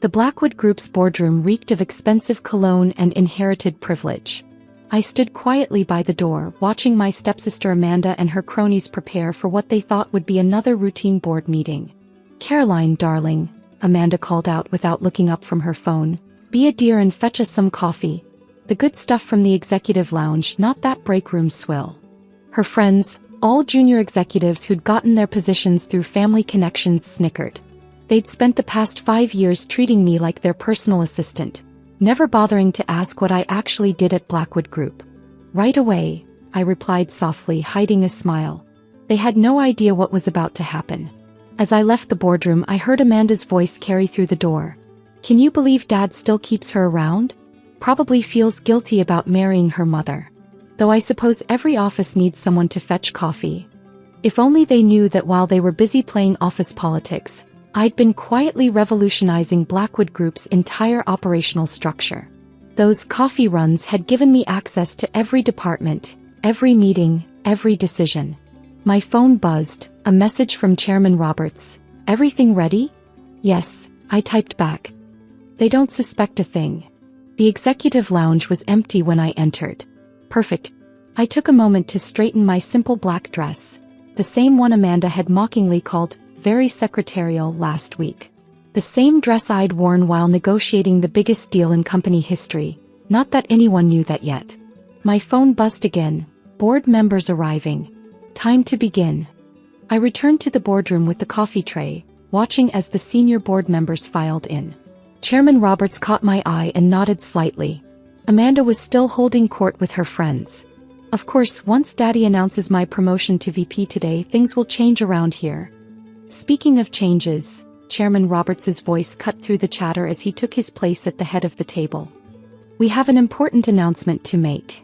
The Blackwood Group's boardroom reeked of expensive cologne and inherited privilege. I stood quietly by the door, watching my stepsister Amanda and her cronies prepare for what they thought would be another routine board meeting. "Caroline, darling," Amanda called out without looking up from her phone, "be a dear and fetch us some coffee. The good stuff from the executive lounge, not that break room swill." Her friends, all junior executives who'd gotten their positions through family connections, snickered. They'd spent the past 5 years treating me like their personal assistant, never bothering to ask what I actually did at Blackwood Group. "Right away," I replied softly, hiding a smile. They had no idea what was about to happen. As I left the boardroom, I heard Amanda's voice carry through the door. "Can you believe Dad still keeps her around? Probably feels guilty about marrying her mother. Though I suppose every office needs someone to fetch coffee." If only they knew that while they were busy playing office politics, I'd been quietly revolutionizing Blackwood Group's entire operational structure. Those coffee runs had given me access to every department, every meeting, every decision. My phone buzzed, a message from Chairman Roberts. "Everything ready?" "Yes," I typed back. "They don't suspect a thing." The executive lounge was empty when I entered. Perfect. I took a moment to straighten my simple black dress, the same one Amanda had mockingly called very secretarial last week. The same dress I'd worn while negotiating the biggest deal in company history, not that anyone knew that yet. My phone buzzed again. "Board members arriving. Time to begin." I returned to the boardroom with the coffee tray, watching as the senior board members filed in. Chairman Roberts caught my eye and nodded slightly. Amanda was still holding court with her friends. Of course, once Daddy announces my promotion to VP today, things will change around here. Speaking of changes, Chairman Roberts's voice cut through the chatter as he took his place at the head of the table. "We have an important announcement to make."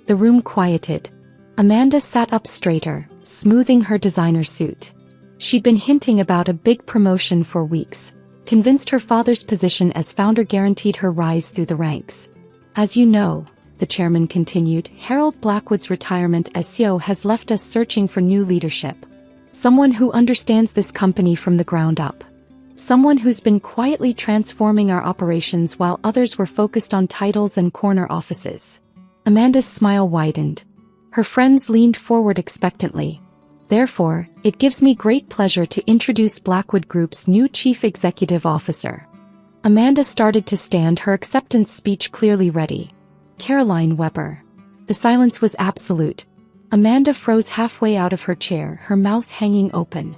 The room quieted. Amanda sat up straighter, smoothing her designer suit. She'd been hinting about a big promotion for weeks, convinced her father's position as founder guaranteed her rise through the ranks. "As you know," the chairman continued, "Harold Blackwood's retirement as CEO has left us searching for new leadership. Someone who understands this company from the ground up. Someone who's been quietly transforming our operations while others were focused on titles and corner offices." Amanda's smile widened. Her friends leaned forward expectantly. "Therefore, it gives me great pleasure to introduce Blackwood Group's new Chief Executive Officer." Amanda started to stand, her acceptance speech clearly ready. "Caroline Weber." The silence was absolute. Amanda froze halfway out of her chair, her mouth hanging open.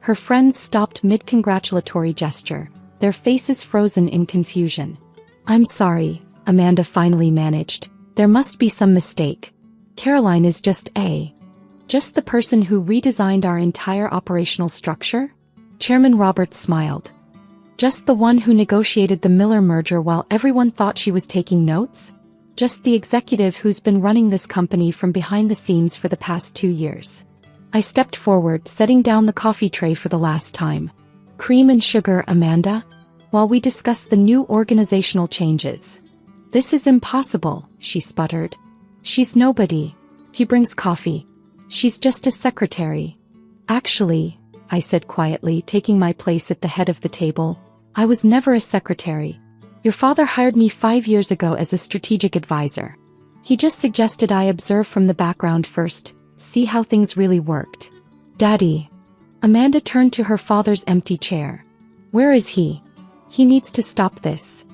Her friends stopped mid-congratulatory gesture, their faces frozen in confusion. "I'm sorry," Amanda finally managed. "There must be some mistake. Caroline is just the person who redesigned our entire operational structure?" Chairman Roberts smiled. "Just the one who negotiated the Miller merger while everyone thought she was taking notes? Just the executive who's been running this company from behind the scenes for the past 2 years." I stepped forward, setting down the coffee tray for the last time. "Cream and sugar, Amanda? While we discuss the new organizational changes." "This is impossible," she sputtered. "She's nobody." He brings coffee. "She's just a secretary." "Actually," I said quietly, taking my place at the head of the table, "I was never a secretary. Your father hired me 5 years ago as a strategic advisor. He just suggested I observe from the background first, see how things really worked." "Daddy." Amanda turned to her father's empty chair. "Where is he? He needs to stop this."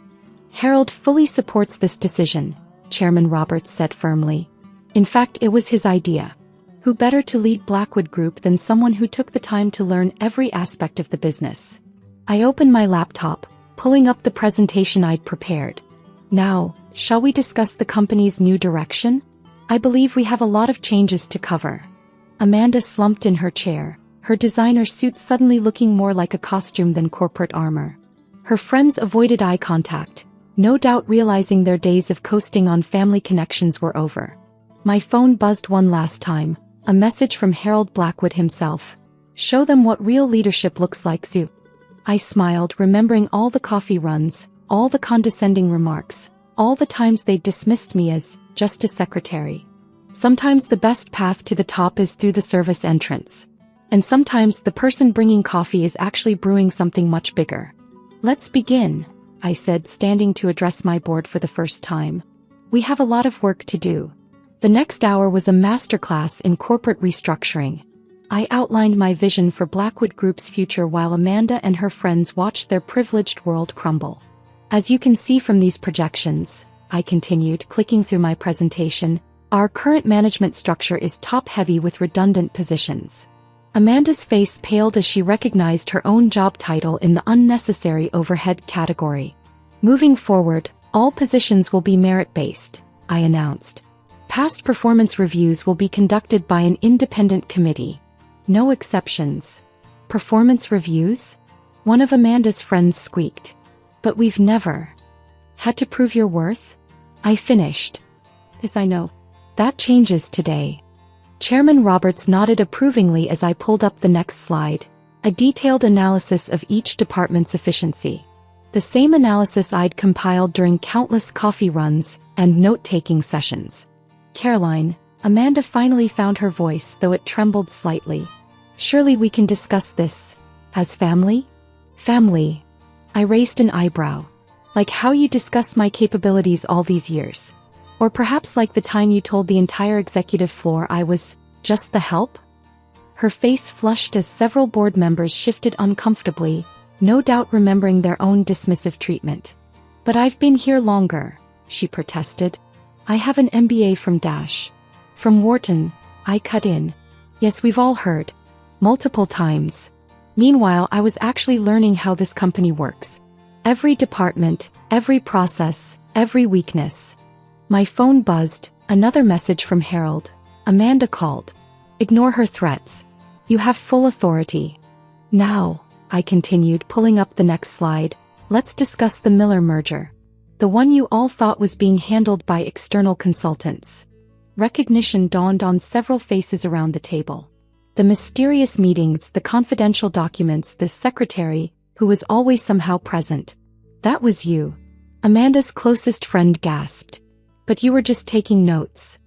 "Harold fully supports this decision," Chairman Roberts said firmly. "In fact, it was his idea. Who better to lead Blackwood Group than someone who took the time to learn every aspect of the business?" I opened my laptop, pulling up the presentation I'd prepared. "Now, shall we discuss the company's new direction? I believe we have a lot of changes to cover." Amanda slumped in her chair, her designer suit suddenly looking more like a costume than corporate armor. Her friends avoided eye contact, no doubt realizing their days of coasting on family connections were over. My phone buzzed one last time, a message from Harold Blackwood himself. "Show them what real leadership looks like, Zoo." I smiled, remembering all the coffee runs, all the condescending remarks, all the times they dismissed me as just a secretary. Sometimes the best path to the top is through the service entrance. And sometimes the person bringing coffee is actually brewing something much bigger. Let's begin, I said, standing to address my board for the first time. We have a lot of work to do. The next hour was a masterclass in corporate restructuring. I outlined my vision for Blackwood Group's future while Amanda and her friends watched their privileged world crumble. As you can see from these projections, I continued, clicking through my presentation, our current management structure is top-heavy with redundant positions. Amanda's face paled as she recognized her own job title in the unnecessary overhead category. Moving forward, all positions will be merit-based, I announced. Past performance reviews will be conducted by an independent committee. No exceptions. Performance reviews? One of Amanda's friends squeaked. But we've never had to prove your worth? I finished. Yes, I know. That changes today. Chairman Roberts nodded approvingly as I pulled up the next slide, a detailed analysis of each department's efficiency. The same analysis I'd compiled during countless coffee runs and note-taking sessions. Caroline, Amanda finally found her voice, though it trembled slightly. Surely we can discuss this as family? Family. I raised an eyebrow. Like how you discuss my capabilities all these years. Or perhaps like the time you told the entire executive floor I was just the help? Her face flushed as several board members shifted uncomfortably, no doubt remembering their own dismissive treatment. But I've been here longer, she protested. I have an MBA from From Wharton, I cut in. Yes, we've all heard. Multiple times. Meanwhile, I was actually learning how this company works. Every department, every process, every weakness. My phone buzzed, another message from Harold. Amanda called. Ignore her threats. You have full authority. Now, I continued, pulling up the next slide, let's discuss the Miller merger. The one you all thought was being handled by external consultants. Recognition dawned on several faces around the table. The mysterious meetings, the confidential documents, the secretary, who was always somehow present. That was you. Amanda's closest friend gasped. But you were just taking notes.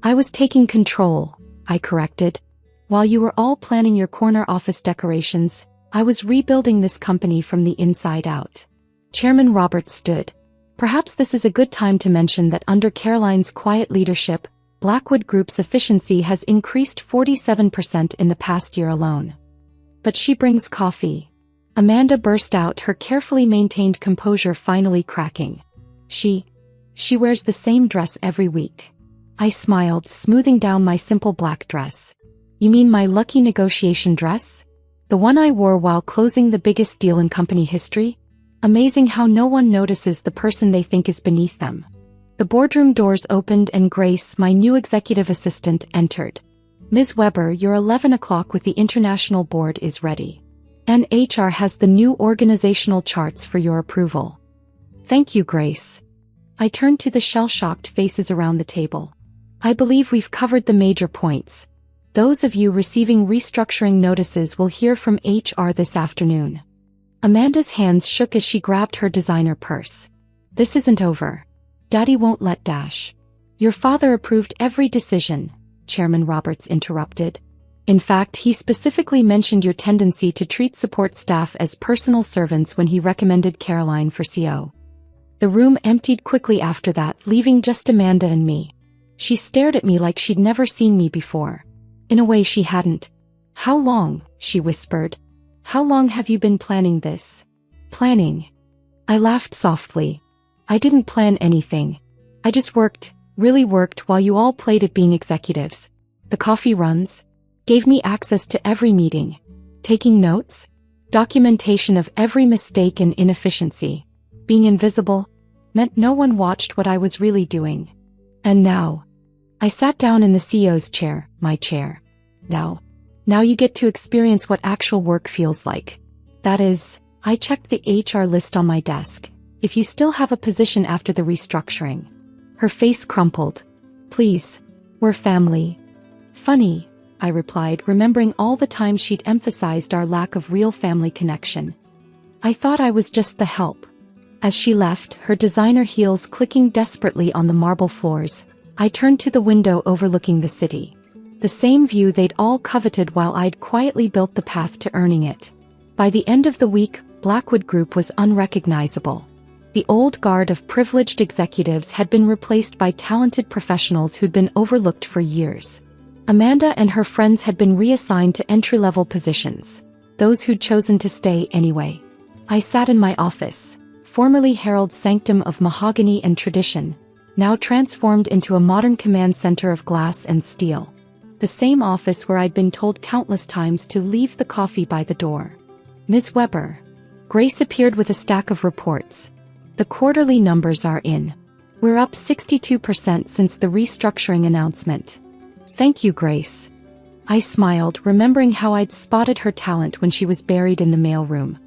I was taking control, I corrected. While you were all planning your corner office decorations, I was rebuilding this company from the inside out. Chairman Roberts stood. Perhaps this is a good time to mention that under Caroline's quiet leadership, Blackwood Group's efficiency has increased 47% in the past year alone. But she brings coffee. Amanda burst out, her carefully maintained composure finally cracking. She wears the same dress every week. I smiled, smoothing down my simple black dress. You mean my lucky negotiation dress? The one I wore while closing the biggest deal in company history? Amazing how no one notices the person they think is beneath them. The boardroom doors opened and Grace, my new executive assistant, entered. Ms. Weber, your 11 o'clock with the International Board is ready. And HR has the new organizational charts for your approval. Thank you, Grace. I turned to the shell-shocked faces around the table. I believe we've covered the major points. Those of you receiving restructuring notices will hear from HR this afternoon. Amanda's hands shook as she grabbed her designer purse. This isn't over. Daddy won't let dash. Your father approved every decision, Chairman Roberts interrupted. In fact, he specifically mentioned your tendency to treat support staff as personal servants when he recommended Caroline for CO. The room emptied quickly after that, leaving just Amanda and me. She stared at me like she'd never seen me before. In a way she hadn't. How long? She whispered. How long have you been planning this? Planning? I laughed softly. I didn't plan anything. I just worked, really worked while you all played at being executives. The coffee runs gave me access to every meeting. Taking notes? Documentation of every mistake and inefficiency. Being invisible meant no one watched what I was really doing. And now, I sat down in the CEO's chair, my chair. Now you get to experience what actual work feels like. That is, I checked the HR list on my desk. If you still have a position after the restructuring. Her face crumpled. Please, we're family. Funny, I replied, remembering all the times she'd emphasized our lack of real family connection. I thought I was just the help. As she left, her designer heels clicking desperately on the marble floors, I turned to the window overlooking the city. The same view they'd all coveted while I'd quietly built the path to earning it. By the end of the week, Blackwood Group was unrecognizable. The old guard of privileged executives had been replaced by talented professionals who'd been overlooked for years. Amanda and her friends had been reassigned to entry-level positions, those who'd chosen to stay anyway. I sat in my office, formerly Harold's sanctum of mahogany and tradition, now transformed into a modern command center of glass and steel. The same office where I'd been told countless times to leave the coffee by the door. Ms. Weber. Grace appeared with a stack of reports. The quarterly numbers are in. We're up 62% since the restructuring announcement. Thank you, Grace. I smiled, remembering how I'd spotted her talent when she was buried in the mailroom.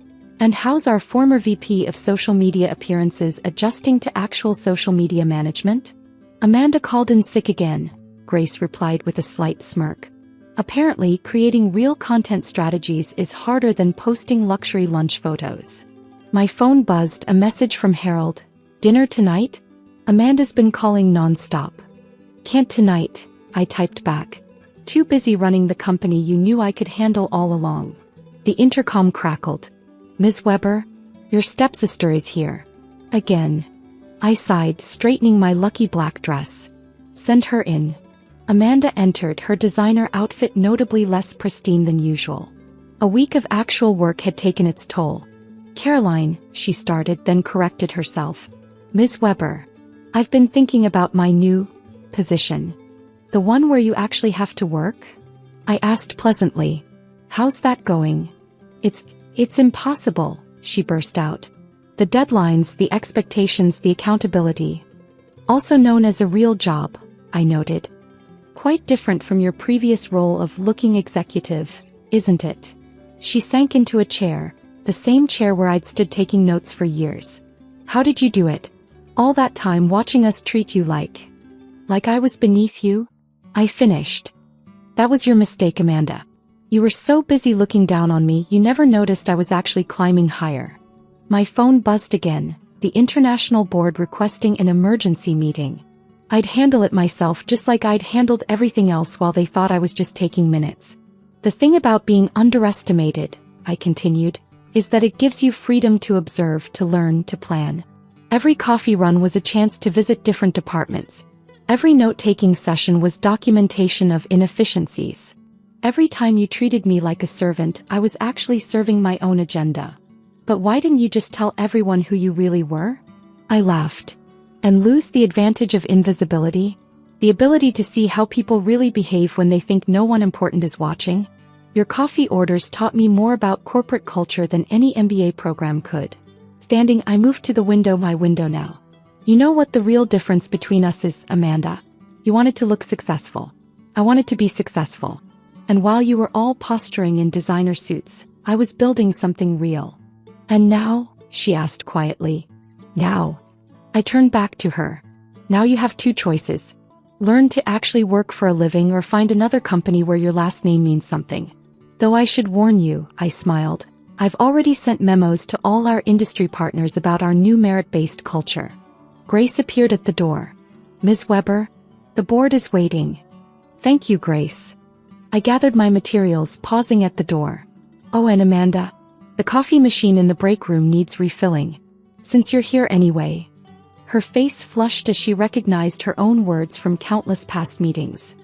And how's our former VP of social media appearances adjusting to actual social media management? Amanda called in sick again, Grace replied with a slight smirk. Apparently, creating real content strategies is harder than posting luxury lunch photos. My phone buzzed, a message from Harold. Dinner tonight? Amanda's been calling non-stop. Can't tonight, I typed back. Too busy running the company you knew I could handle all along. The intercom crackled. Ms. Weber, your stepsister is here. Again. I sighed, straightening my lucky black dress. Send her in. Amanda entered, her designer outfit notably less pristine than usual. A week of actual work had taken its toll. Caroline, she started, then corrected herself. Ms. Weber, I've been thinking about my new position. The one where you actually have to work? I asked pleasantly. How's that going? It's impossible, she burst out. The deadlines, the expectations, the accountability. Also known as a real job, I noted. Quite different from your previous role of looking executive, isn't it? She sank into a chair, the same chair where I'd stood taking notes for years. How did you do it? All that time watching us treat you like I was beneath you? I finished. That was your mistake, Amanda. You were so busy looking down on me you never noticed I was actually climbing higher. My phone buzzed again, the international board requesting an emergency meeting. I'd handle it myself just like I'd handled everything else while they thought I was just taking minutes. The thing about being underestimated, I continued, is that it gives you freedom to observe, to learn, to plan. Every coffee run was a chance to visit different departments. Every note-taking session was documentation of inefficiencies. Every time you treated me like a servant, I was actually serving my own agenda. But why didn't you just tell everyone who you really were? I laughed. And lose the advantage of invisibility? The ability to see how people really behave when they think no one important is watching? Your coffee orders taught me more about corporate culture than any MBA program could. Standing, I moved to the window, my window now. You know what the real difference between us is, Amanda? You wanted to look successful. I wanted to be successful. And while you were all posturing in designer suits, I was building something real. And now? She asked quietly. Now? I turned back to her. Now you have two choices. Learn to actually work for a living or find another company where your last name means something. Though I should warn you, I smiled. I've already sent memos to all our industry partners about our new merit-based culture. Grace appeared at the door. Ms. Weber, the board is waiting. Thank you, Grace. I gathered my materials, pausing at the door. Oh, and Amanda, the coffee machine in the break room needs refilling. Since you're here anyway. Her face flushed as she recognized her own words from countless past meetings.